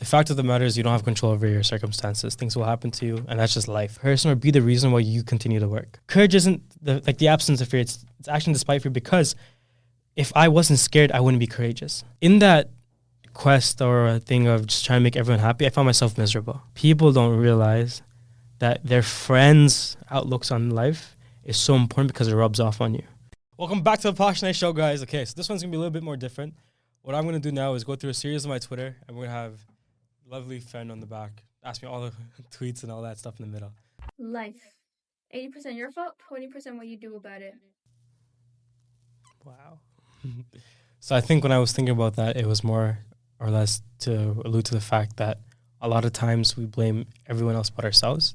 fact of the matter is you don't have control over your circumstances. Things will happen to you, and that's just life. Person or be the reason why you continue to work. Courage isn't the absence of fear. It's action despite fear, because if I wasn't scared, I wouldn't be courageous. In that quest or a thing of just trying to make everyone happy, I found myself miserable. People don't realize that their friends' outlooks on life is so important because it rubs off on you. Welcome back to the Posh Night Show, guys. Okay, so this one's going to be a little bit more different. What I'm going to do now is go through a series of my Twitter, and we're going to have a lovely friend on the back ask me all the tweets and all that stuff in the middle. Life. 80% your fault, 20% what you do about it. Wow. So I think when I was thinking about that, it was more or less to allude to the fact that a lot of times we blame everyone else but ourselves.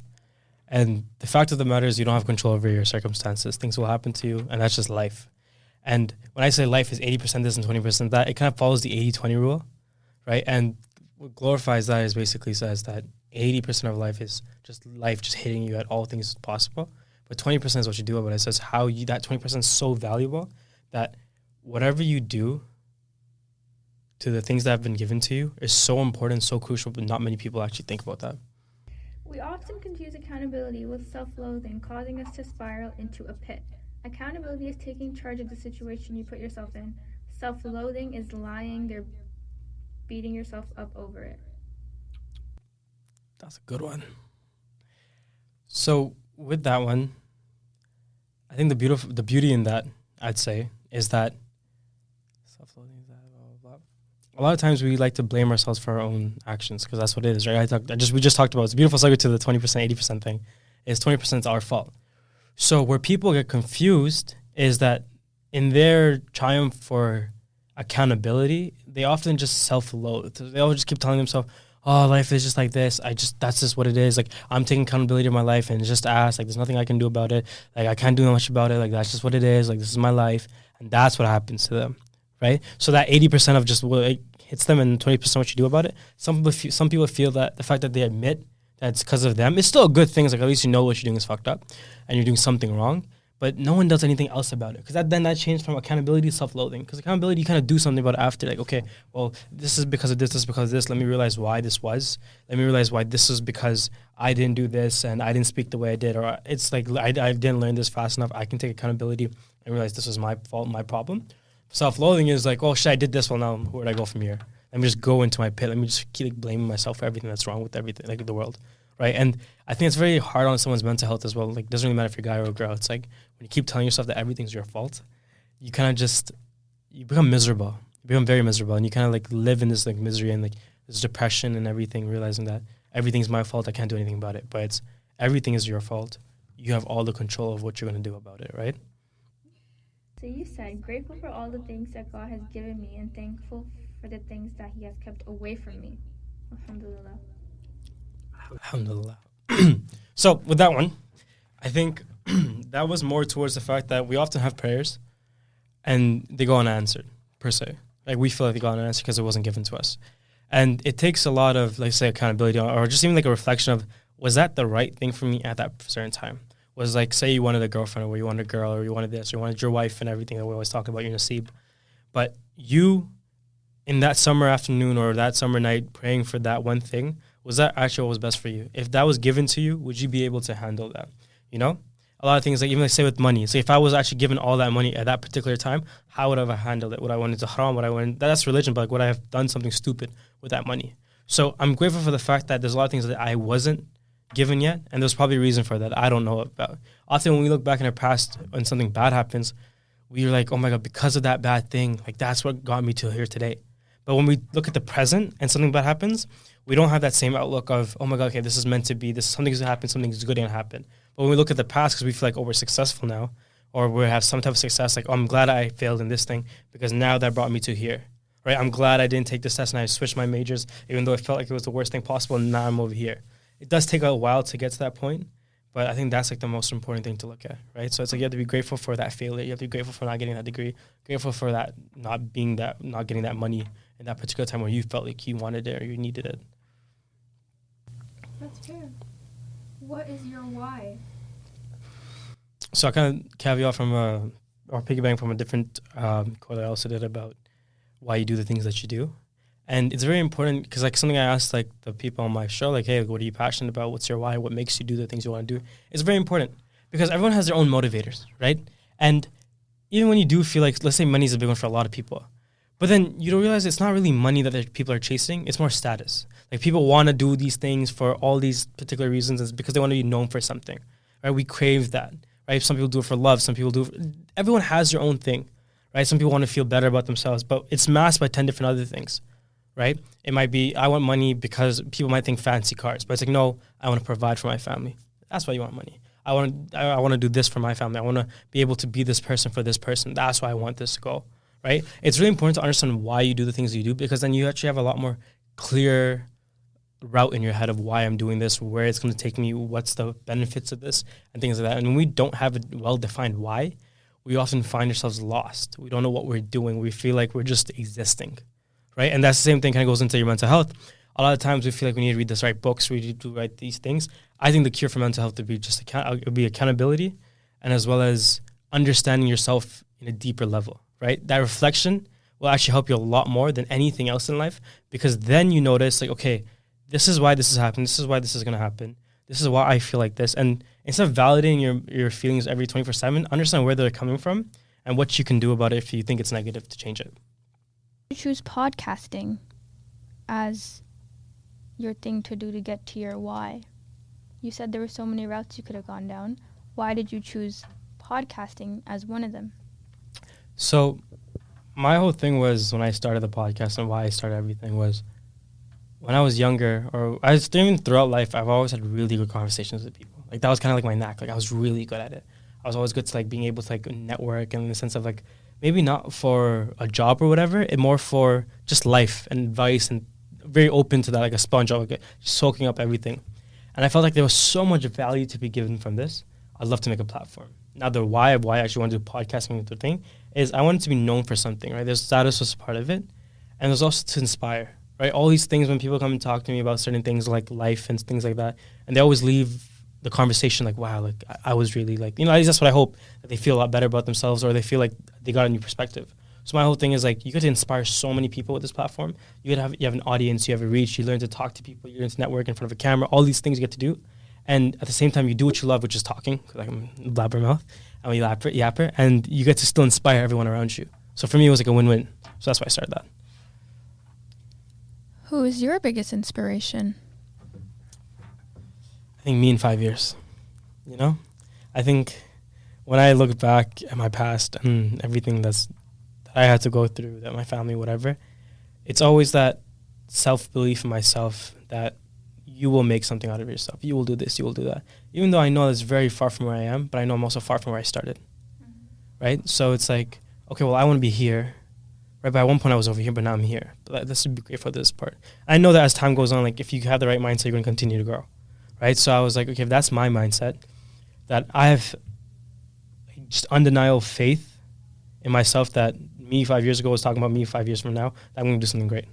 And the fact of the matter is you don't have control over your circumstances. Things will happen to you, and that's just life. And when I say life is 80% this and 20% that, it kind of follows the 80-20 rule, right? And what glorifies that is basically says that 80% of life is just life just hitting you at all things possible. But 20% is what you do about it. It says how you, that 20% is so valuable that whatever you do to the things that have been given to you is so important, so crucial, but not many people actually think about that. We often confuse accountability with self-loathing, causing us to spiral into a pit. Accountability is taking charge of the situation you put yourself in. Self-loathing is lying there, beating yourself up over it. That's a good one. So with that one, I think the beauty in that, I'd say, is that self-loathing is that blah, blah, blah. A lot of times we like to blame ourselves for our own actions because that's what it is, right? We just talked about it's a beautiful segue to the 20%, 80% thing. Is 20% is our fault. So where people get confused is that in their triumph for accountability, they often just self-loathe. They always just keep telling themselves, oh, life is just like this. That's just what it is. Like, I'm taking accountability of my life and it's just ass. Like, there's nothing I can do about it. Like, I can't do much about it. Like, that's just what it is. Like, this is my life. And that's what happens to them, right? So that 80% of just what it hits them and 20% what you do about it. Some people feel that the fact that they admit that it's because of them, it's still a good thing. It's like, at least you know what you're doing is fucked up and you're doing something wrong. But no one does anything else about it. Because that changed from accountability to self-loathing. Because accountability, you kind of do something about it after. Like, okay, well, this is because of this, this is because of this. Let me realize why this was. Let me realize why this is because I didn't do this and I didn't speak the way I did. Or it's like I didn't learn this fast enough. I can take accountability and realize this was my fault, my problem. Self-loathing is like, oh, shit, I did this. Well, now where do I go from here? Let me just go into my pit. Let me just keep blaming myself for everything that's wrong with everything, like the world. Right. And I think it's very hard on someone's mental health as well. Like, it doesn't really matter if you're a guy or a girl. It's like when you keep telling yourself that everything's your fault, you kind of you become miserable. You become very miserable. And you kind of like live in this like misery and like this depression and everything, realizing that everything's my fault. I can't do anything about it. But it's everything is your fault. You have all the control of what you're going to do about it. Right. So you said, grateful for all the things that God has given me and thankful for the things that he has kept away from me. Alhamdulillah. Alhamdulillah. So with that one, I think that was more towards the fact that we often have prayers and they go unanswered, per se. Like, we feel like they go unanswered because it wasn't given to us. And it takes a lot of, like, say, accountability or just even like a reflection of, was that the right thing for me at that certain time? Was like, say you wanted a girlfriend or you wanted a girl or you wanted this or you wanted your wife and everything that we always talk about, your nasib. But you, in that summer afternoon or that summer night praying for that one thing, was that actually what was best for you? If that was given to you, would you be able to handle that? You know? A lot of things, like even like say with money. So if I was actually given all that money at that particular time, how would I have handled it? Would I went into haram? Would I went, that's religion, but like, would I have done something stupid with that money? So I'm grateful for the fact that there's a lot of things that I wasn't given yet, and there's probably a reason for that I don't know about. Often when we look back in our past, when something bad happens, we're like, oh my God, because of that bad thing, like that's what got me to here today. But when we look at the present and something bad happens, we don't have that same outlook of, oh my God, okay, this is meant to be, something's going to happen, something's good going to happen. But when we look at the past, because we feel like, oh, we're successful now, or we have some type of success, like, oh, I'm glad I failed in this thing because now that brought me to here, right? I'm glad I didn't take this test and I switched my majors, even though it felt like it was the worst thing possible, and now I'm over here. It does take a while to get to that point, but I think that's like the most important thing to look at, right? So it's like you have to be grateful for that failure. You have to be grateful for not getting that degree, grateful for that not getting that money in that particular time where you felt like you wanted it or you needed it. That's fair. What is your why? So I kind of caveat from or piggyback from a different quote I also did about why you do the things that you do. And it's very important because like something I asked like the people on my show, like, hey, what are you passionate about? What's your why? What makes you do the things you want to do? It's very important because everyone has their own motivators, right? And even when you do feel like, let's say money is a big one for a lot of people, but then you don't realize it's not really money that people are chasing. It's more status. Like people want to do these things for all these particular reasons. It's because they want to be known for something, right? We crave that, right? Some people do it for love. Some people do it everyone has their own thing, right? Some people want to feel better about themselves, but it's masked by 10 different other things, right? It might be, I want money because people might think fancy cars, but it's like, no, I want to provide for my family. That's why you want money. I want to do this for my family. I want to be able to be this person for this person. That's why I want this to go, right? It's really important to understand why you do the things you do, because then you actually have a lot more clear route in your head of why I'm doing this, where it's going to take me, what's the benefits of this, and things like that. And when we don't have a well-defined why, we often find ourselves lost. We don't know what we're doing. We feel like we're just existing, right? And that's the same thing kind of goes into your mental health. A lot of times we feel like we need to read the right books, we need to write these things. I think the cure for mental health would be just accountability, and as well as understanding yourself in a deeper level, right? That reflection will actually help you a lot more than anything else in life, because then you notice like, okay, this is why this is happening. This is why this is going to happen. This is why I feel like this. And instead of validating your feelings every 24/7, understand where they're coming from and what you can do about it if you think it's negative to change it. You choose podcasting as your thing to do to get to your why. You said there were so many routes you could have gone down. Why did you choose podcasting as one of them? So my whole thing was, when I started the podcast and why I started everything, was when I was younger, or I was even throughout life, I've always had really good conversations with people. Like that was kind of like my knack. Like I was really good at it. I was always good to like being able to like network, and in the sense of like maybe not for a job or whatever, it more for just life and advice, and very open to that, like a sponge, like soaking up everything. And I felt like there was so much value to be given from this. I'd love to make a platform. Now the why I actually want to do podcasting the thing is I wanted to be known for something, right? There's status was part of it, and there's also to inspire. Right, all these things when people come and talk to me about certain things like life and things like that, and they always leave the conversation like, wow, like I was really like, at least that's what I hope, that they feel a lot better about themselves, or they feel like they got a new perspective. So my whole thing is like, you get to inspire so many people with this platform. You have an audience, you have a reach, you learn to talk to people, you learn to network in front of a camera, all these things you get to do. And at the same time, you do what you love, which is talking, because I'm a blabbermouth, I'm a yapper, and you get to still inspire everyone around you. So for me, it was like a win-win. So that's why I started that. Who is your biggest inspiration? I think me in 5 years, I think when I look back at my past and everything that I had to go through, that my family, whatever, it's always that self-belief in myself that you will make something out of yourself. You will do this, you will do that. Even though I know it's very far from where I am, but I know I'm also far from where I started, right? So it's like, okay, well, I want to be here. Right, but at one point I was over here, but now I'm here. But this would be great for this part. I know that as time goes on, like if you have the right mindset, you're going to continue to grow, right? So I was like, okay, if that's my mindset, that I have just undeniable faith in myself that me 5 years ago was talking about me 5 years from now, that I'm going to do something great,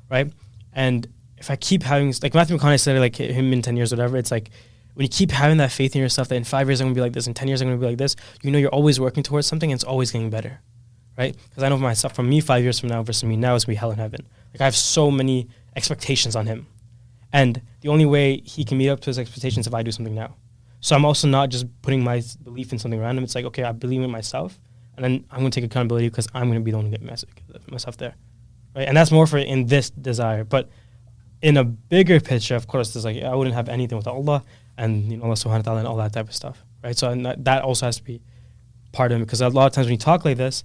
right? And if I keep having, like Matthew McConaughey said, like him in 10 years, whatever, it's like when you keep having that faith in yourself that in 5 years I'm going to be like this, in 10 years I'm going to be like this, you're always working towards something and it's always getting better. Right? Because I know for myself, from me 5 years from now versus me now, is going to be hell in heaven. Like I have so many expectations on him. And the only way he can meet up to his expectations is if I do something now. So I'm also not just putting my belief in something random. It's like, okay, I believe in myself, and then I'm going to take accountability because I'm going to be the one to get myself there. Right? And that's more for in this desire. But in a bigger picture, of course, there's like, I wouldn't have anything without Allah and Allah subhanahu wa ta'ala and all that type of stuff. Right? So that also has to be part of it, because a lot of times when you talk like this,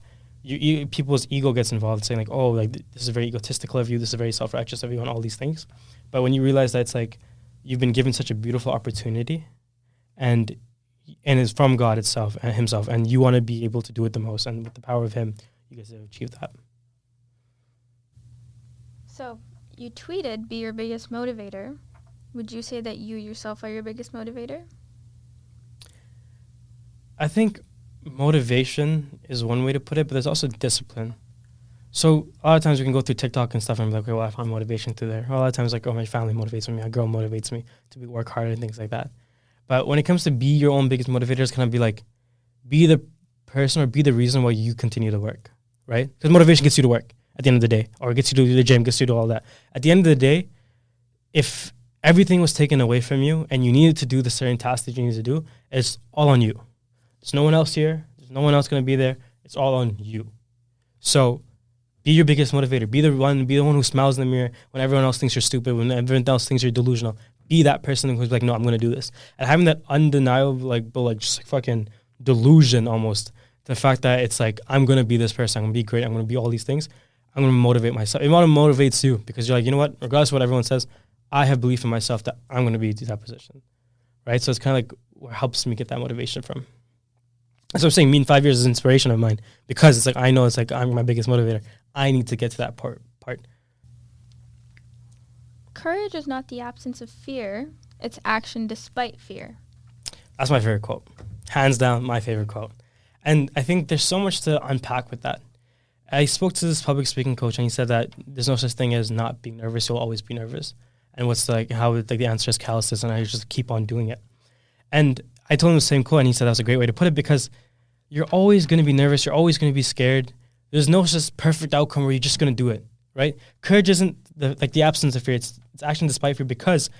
people's ego gets involved, saying like, oh, like this is very egotistical of you, this is very self-righteous of you, and all these things. But when you realize that it's like you've been given such a beautiful opportunity, and it's from God itself and Himself, and you want to be able to do it the most, and with the power of Him, you get to achieve that. So you tweeted, "Be your biggest motivator." Would you say that you yourself are your biggest motivator? I think motivation is one way to put it, but there's also discipline. So a lot of times we can go through TikTok and stuff and be like, okay, well, I find motivation through there. Or a lot of times like, oh, my family motivates me, my girl motivates me to work harder and things like that. But when it comes to be your own biggest motivator, it's kind of be like, be the person or be the reason why you continue to work, right? Because motivation gets you to work. at the end of the day, or gets you to do the gym, gets you to do all that. At the end of the day, if everything was taken away from you and you needed to do the certain tasks that you need to do, it's all on you. There's no one else here. There's no one else going to be there. It's all on you. So be your biggest motivator. Be the one who smiles in the mirror when everyone else thinks you're stupid, when everyone else thinks you're delusional. Be that person who's like, no, I'm going to do this. And having that undeniable, just fucking delusion almost, the fact that it's like, I'm going to be this person. I'm going to be great. I'm going to be all these things. I'm going to motivate myself. It motivates you because you're like, you know what? Regardless of what everyone says, I have belief in myself that I'm going to be to that position, right? So it's kind of like what helps me get that motivation from. That's what I'm saying. Me in 5 years is inspiration of mine because it's like I know it's like I'm my biggest motivator. I need to get to that part. Courage is not the absence of fear. It's action despite fear. That's my favorite quote. Hands down, my favorite quote. And I think there's so much to unpack with that. I spoke to this public speaking coach and he said that there's no such thing as not being nervous. You'll always be nervous. And what's like how like the answer is callousness and I just keep on doing it. And I told him the same quote and he said that was a great way to put it because you're always going to be nervous. You're always going to be scared. There's no such perfect outcome where you're just going to do it, right? Courage isn't the absence of fear. It's action despite fear because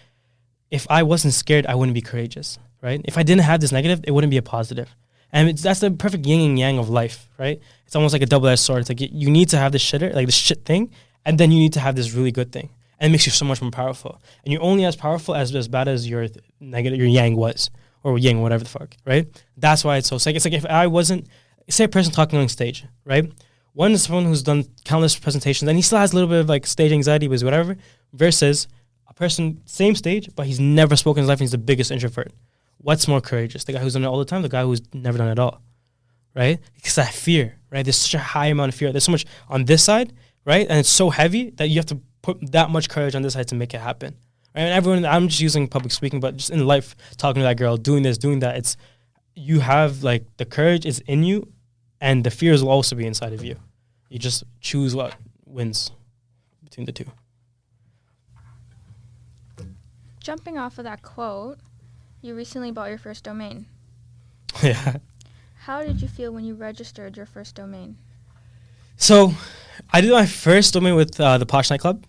if I wasn't scared, I wouldn't be courageous, right? If I didn't have this negative, it wouldn't be a positive. And that's the perfect yin and yang of life, right? It's almost like a double-edged sword. It's like you need to have this shitter, like this shit thing, and then you need to have this really good thing. And it makes you so much more powerful. And you're only as powerful as bad as your negative, your yang was, or yang, whatever the fuck, right? That's why it's so sick. It's like if I wasn't, say a person talking on stage, right? One is someone who's done countless presentations and he still has a little bit of like stage anxiety, but whatever, versus a person, same stage, but he's never spoken in his life and he's the biggest introvert. What's more courageous? The guy who's done it all the time, the guy who's never done it at all, right? Because that fear, right? There's such a high amount of fear. There's so much on this side, right? And it's so heavy that you have to put that much courage on this side to make it happen. Right? And everyone, I'm just using public speaking, but just in life, talking to that girl, doing this, doing that, it's, you have like the courage is in you and the fears will also be inside of you. You just choose what wins between the two. Jumping off of that quote, you recently bought your first domain. Yeah. How did you feel when you registered your first domain? So I did my first domain with the Posh Nightclub,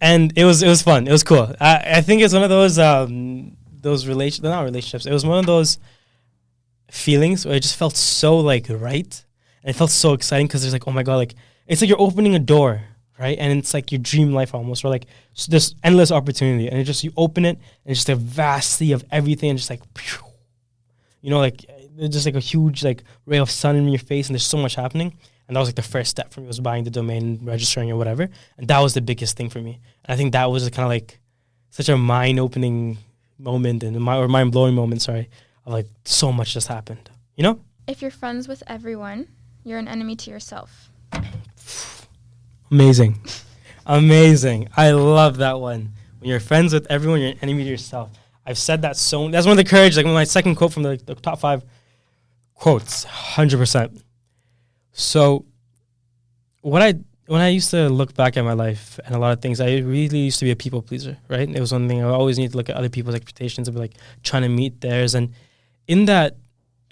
and it was fun. It was cool. I think it's one of those not relationships. It was one of those feelings where it just felt so like right, and it felt so exciting because there's like, oh my god, like it's like you're opening a door, right? And it's like your dream life almost, or like this endless opportunity, and it just you open it, and it's just a vast sea of everything, and just like, you know, like there's just like a huge like ray of sun in your face, and there's so much happening. And that was like the first step for me, was buying the domain, registering or whatever. And that was the biggest thing for me. And I think that was kind of like such a mind-opening moment or mind-blowing moment, sorry, of like so much just happened, you know? If you're friends with everyone, you're an enemy to yourself. Amazing. Amazing. I love that one. When you're friends with everyone, you're an enemy to yourself. I've said that so, that's one of the courage, like my second quote from the top 5 quotes, 100%. So when I used to look back at my life and a lot of things, I really used to be a people pleaser, right? It was one thing I always need to look at other people's expectations and be like trying to meet theirs. And in that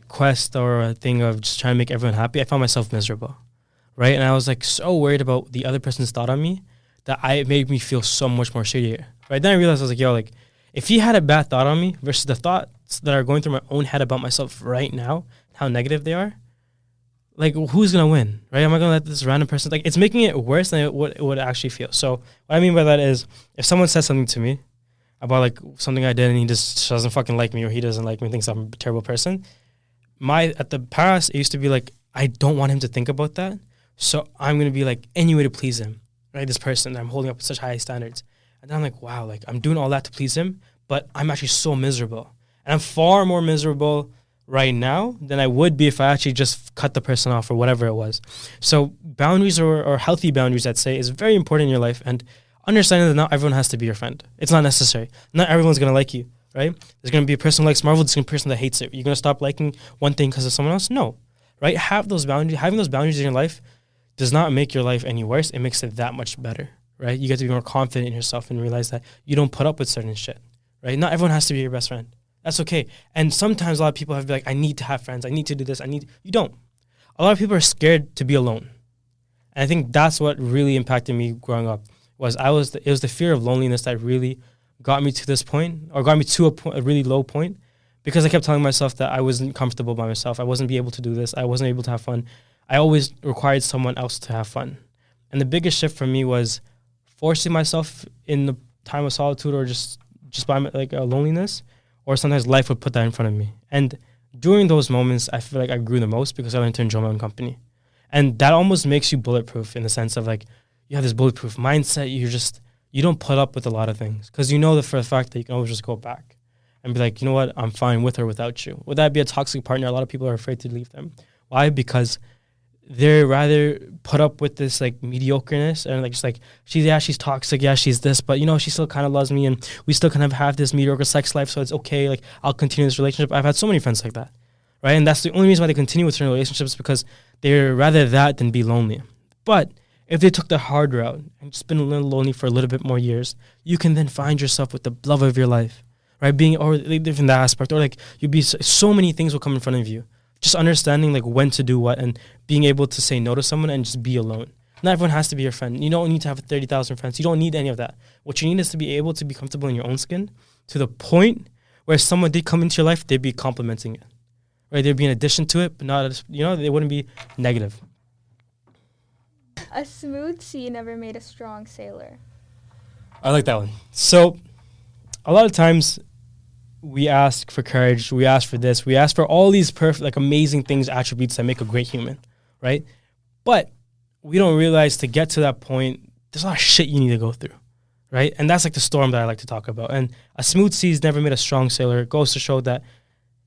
quest or a thing of just trying to make everyone happy, I found myself miserable, right? And I was like so worried about the other person's thought on me that it made me feel so much more shittier, right? Then I realized I was like, yo, like if he had a bad thought on me versus the thoughts that are going through my own head about myself right now, how negative they are, like, who's going to win, right? Am I going to let this random person, like, it's making it worse than it would actually feel. So what I mean by that is if someone says something to me about, like, something I did and he just doesn't fucking like me or he doesn't like me, thinks I'm a terrible person, at the past, it used to be like, I don't want him to think about that. So I'm going to be, like, any way to please him, right? This person that I'm holding up such high standards. And then I'm like, wow, like, I'm doing all that to please him, but I'm actually so miserable. And I'm far more miserable right now than I would be if I actually just cut the person off or whatever it was. So boundaries or healthy boundaries, I'd say, is very important in your life. And understanding that not everyone has to be your friend. It's not necessary. Not everyone's going to like you, right? There's going to be a person who likes Marvel, there's going to be a person that hates it. You're going to stop liking one thing because of someone else? No, right? Have those boundaries. Having those boundaries in your life does not make your life any worse. It makes it that much better, right? You get to be more confident in yourself and realize that you don't put up with certain shit, right? Not everyone has to be your best friend. That's okay. And sometimes a lot of people have like, I need to have friends. I need to do this. You don't. A lot of people are scared to be alone. And I think that's what really impacted me growing up. It was the fear of loneliness that really got me to this point, or got me to a really low point, because I kept telling myself that I wasn't comfortable by myself. I wasn't be able to do this. I wasn't able to have fun. I always required someone else to have fun. And the biggest shift for me was forcing myself in the time of solitude, or just by loneliness, or sometimes life would put that in front of me. And during those moments, I feel like I grew the most because I learned to enjoy my own company. And that almost makes you bulletproof, in the sense of like, you have this bulletproof mindset. You don't put up with a lot of things, because you know that for a fact that you can always just go back and be like, you know what, I'm fine with or without you. Would that be a toxic partner? A lot of people are afraid to leave them. Why? Because they're rather put up with this like mediocreness, and like just like she's toxic, she's this, but you know, she still kind of loves me, and we still kind of have this mediocre sex life, so it's okay, like I'll continue this relationship. I've had so many friends like that, right? And that's the only reason why they continue with certain relationships, because they're rather that than be lonely. But if they took the hard route and just been a little lonely for a little bit more years, you can then find yourself with the love of your life, right? Or in that aspect, or like you'd be so many things will come in front of you. Just understanding like when to do what, and being able to say no to someone and just be alone. Not everyone has to be your friend. You don't need to have 30,000 friends. You don't need any of that. What you need is to be able to be comfortable in your own skin, to the point where if someone did come into your life, they'd be complimenting it, right? They'd be an addition to it, but not, they wouldn't be negative. A smooth sea never made a strong sailor. I like that one. So a lot of times we ask for courage, we ask for this, we ask for all these perfect, like amazing things, attributes that make a great human, right? But we don't realize to get to that point, there's a lot of shit you need to go through, right? And that's like the storm that I like to talk about. And a smooth sea's never made a strong sailor. It goes to show that,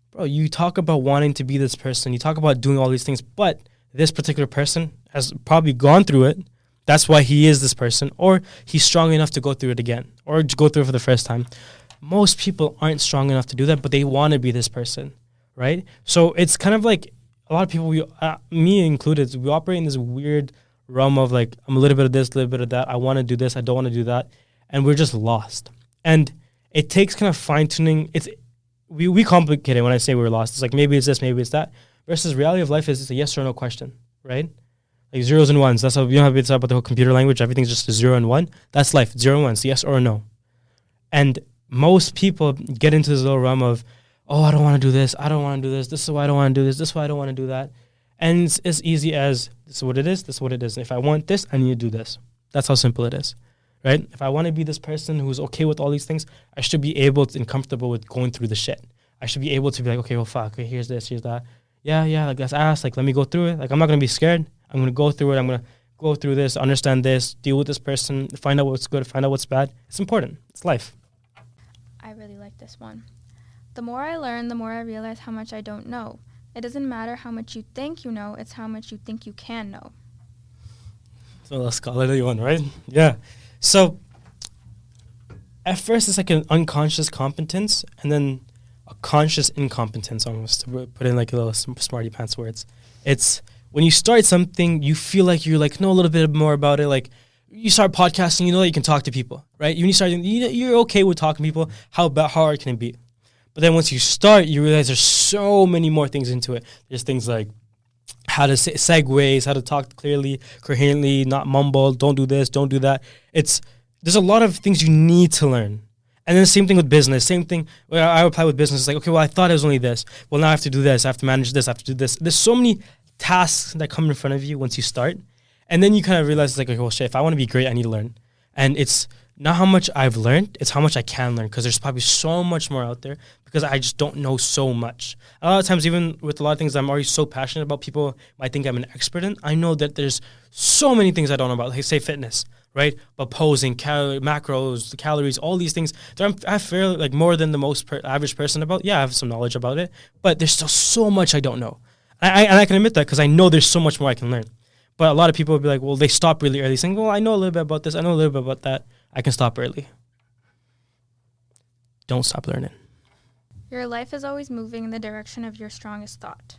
bro, you talk about wanting to be this person, you talk about doing all these things, but this particular person has probably gone through it. That's why he is this person, or he's strong enough to go through it again, or to go through it for the first time. Most people aren't strong enough to do that, but they want to be this person, right? So it's kind of like a lot of people, me included, we operate in this weird realm of like, I'm a little bit of this, a little bit of that. I want to do this, I don't want to do that. And we're just lost. And it takes kind of fine tuning. We complicate it when I say we're lost. It's like, maybe it's this, maybe it's that. Versus reality of life is it's a yes or no question, right? Like zeros and ones. That's how, you don't have to talk about the whole computer language. Everything's just a 0 and 1. That's life. 0 and 1. It's yes or no. And most people get into this little realm of, oh, I don't want to do this. I don't want to do this. This is why I don't want to do this. This is why I don't want to do that. And it's as easy as, this is what it is. This is what it is. And if I want this, I need to do this. That's how simple it is, right? If I want to be this person who's okay with all these things, I should be able to, and comfortable with going through the shit. I should be able to be like, okay, well, fuck. Okay, here's this, here's that. Yeah, like that's ass. Like, let me go through it. Like, I'm not going to be scared. I'm going to go through it. I'm going to go through this, understand this, deal with this person, find out what's good, find out what's bad. It's important. It's life. I really like this one. The more I learn, the more I realize how much I don't know. It doesn't matter how much you think you know, it's how much you think you can know. So a scholarly one, right? Yeah. So at first it's like an unconscious competence, and then a conscious incompetence, almost, to put in like a little smarty pants words. It's when you start something, you feel like you're like, know a little bit more about it. Like, you start podcasting, you know that you can talk to people, right? When you start, you're okay with talking to people. How hard can it be? But then once you start, you realize there's so many more things into it. There's things like how to say segues, how to talk clearly, coherently, not mumble, don't do this, don't do that. There's a lot of things you need to learn. And then the same thing with business. Same thing, where I apply with business. It's like, okay, well, I thought it was only this. Well, now I have to do this. I have to manage this. I have to do this. There's so many tasks that come in front of you once you start. And then you kind of realize, it's like, okay, well, shit, if I want to be great, I need to learn. And it's not how much I've learned, it's how much I can learn, because there's probably so much more out there, because I just don't know so much. A lot of times, even with a lot of things I'm already so passionate about, people might think I'm an expert in. I know that there's so many things I don't know about, like, say, fitness, right? But posing, macros, the calories, all these things, I feel like more than the most average person about. Yeah, I have some knowledge about it, but there's still so much I don't know. And I can admit that, because I know there's so much more I can learn. But a lot of people will be like, well, they stop really early, saying, well, I know a little bit about this, I know a little bit about that. I can stop early. Don't stop learning. Your life is always moving in the direction of your strongest thought.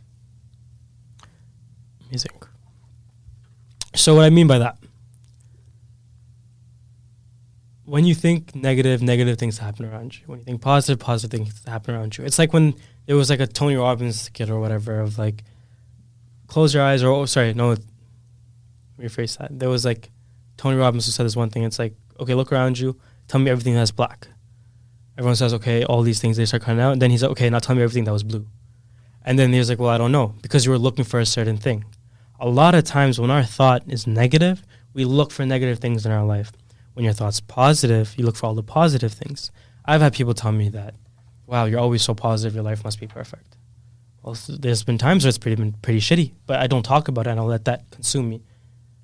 Amazing. So what I mean by that, when you think negative things happen around you. When you think positive things happen around you. It's like when there was like a Tony Robbins kid or whatever of like, close your eyes, or, rephrase that. There was like Tony Robbins who said this one thing. It's like, okay, look around you. Tell me everything that's black. Everyone says, okay, all these things, they start cutting out. And then he's like, okay, now tell me everything that was blue. And then he was like, well, I don't know, because you were looking for a certain thing. A lot of times when our thought is negative, we look for negative things in our life. When your thought's positive, you look for all the positive things. I've had people tell me that, wow, you're always so positive, your life must be perfect. Well, there's been times where it's been pretty shitty, but I don't talk about it and I'll let that consume me,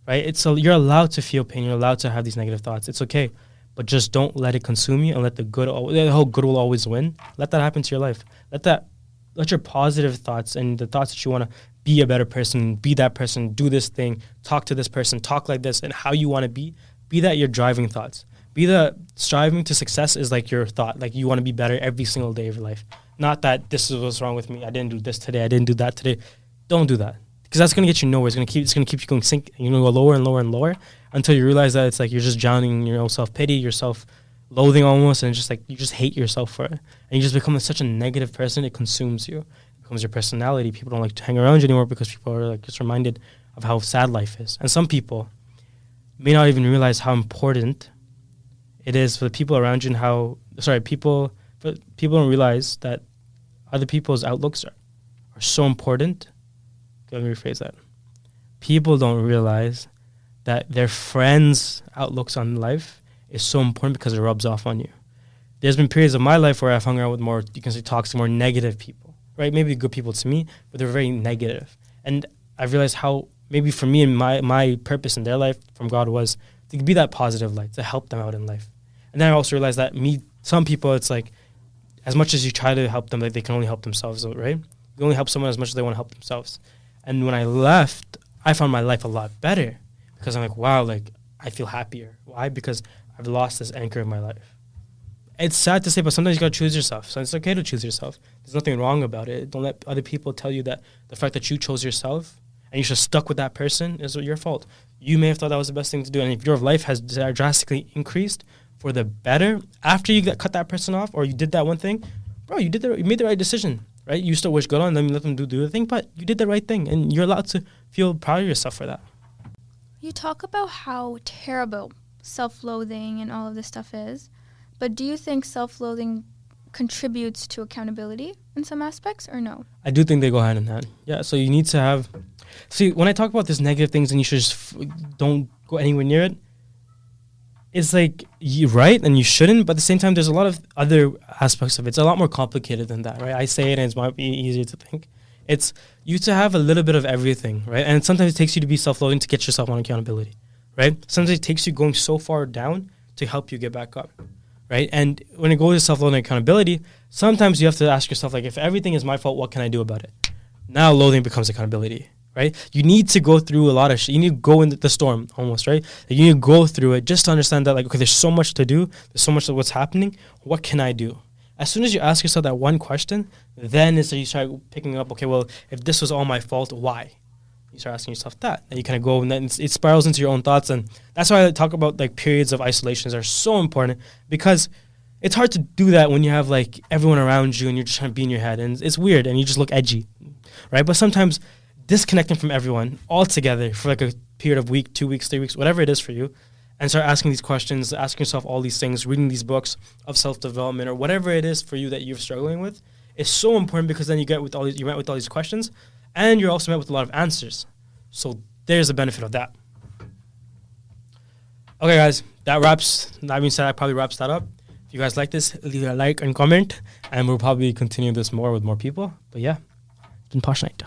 right? You're allowed to feel pain. You're allowed to have these negative thoughts. It's okay, but just don't let it consume you and let the whole good will always win. Let that happen to your life. Let your positive thoughts and the thoughts that you want to be a better person, be that person, do this thing, talk to this person, talk like this, and how you want to be that your driving thoughts. Be the striving to success is like your thought. Like you want to be better every single day of your life. Not that this is what's wrong with me. I didn't do this today. I didn't do that today. Don't do that, because that's gonna get you nowhere. It's gonna keep you going sink. You're gonna go lower and lower and lower until you realize that it's like you're just drowning in your own self-pity, your self-loathing almost, and just like you just hate yourself for it, and you just become such a negative person. It consumes you. It becomes your personality. People don't like to hang around you anymore because people are like just reminded of how sad life is. And some people may not even realize how important it is for the people around you, and people don't realize that other people's outlooks are so important. Let me rephrase that. People don't realize that their friends' outlooks on life is so important because it rubs off on you. There's been periods of my life where I've hung out with more, you can say, toxic, more negative people, right? Maybe good people to me, but they're very negative. And I've realized how maybe for me and my purpose in their life from God was to be that positive light, to help them out in life. And then I also realized that some people, it's like, as much as you try to help them, like they can only help themselves, right? You only help someone as much as they want to help themselves. And when I left, I found my life a lot better because I'm like, wow, like I feel happier. Why? Because I've lost this anchor in my life. It's sad to say, but sometimes you got to choose yourself. So it's okay to choose yourself. There's nothing wrong about it. Don't let other people tell you that the fact that you chose yourself and you should stuck with that person is your fault. You may have thought that was the best thing to do. And if your life has drastically increased for the better after you cut that person off or you did that one thing, bro, you made the right decision. Right? You still wish good on them, you let them do the thing, but you did the right thing, and you're allowed to feel proud of yourself for that. You talk about how terrible self-loathing and all of this stuff is, but do you think self-loathing contributes to accountability in some aspects, or no? I do think they go hand in hand. Yeah, so you need to have... See, when I talk about this negative things and you should just don't go anywhere near it, it's like, you're right, and you shouldn't, but at the same time, there's a lot of other aspects of it. It's a lot more complicated than that, right? I say it, and it might be easier to think. It's you to have a little bit of everything, right? And sometimes it takes you to be self-loathing to get yourself on accountability, right? Sometimes it takes you going so far down to help you get back up, right? And when it goes to self-loathing and accountability, sometimes you have to ask yourself, like, if everything is my fault, what can I do about it? Now loathing becomes accountability. Right? You need to go through a lot of shit. You need to go into the storm almost, right? Like you need to go through it just to understand that, like, okay, there's so much to do. There's so much of what's happening. What can I do? As soon as you ask yourself that one question, then it's you start picking up, okay, well, if this was all my fault, why? You start asking yourself that. And you kind of go, and then it spirals into your own thoughts. And that's why I talk about, like, periods of isolations are so important, because it's hard to do that when you have, like, everyone around you and you're just trying to be in your head. And it's weird, and you just look edgy, right? But sometimes disconnecting from everyone altogether for like a period of week, 2 weeks, 3 weeks, whatever it is for you, and start asking these questions, asking yourself all these things, reading these books of self-development or whatever it is for you that you're struggling with, is so important, because then you met with all these questions, and you're also met with a lot of answers. So there's a benefit of that. Okay, guys, that being said, that probably wraps that up. If you guys like this, leave a like and comment, and we'll probably continue this more with more people. But yeah, it's been Posh Night.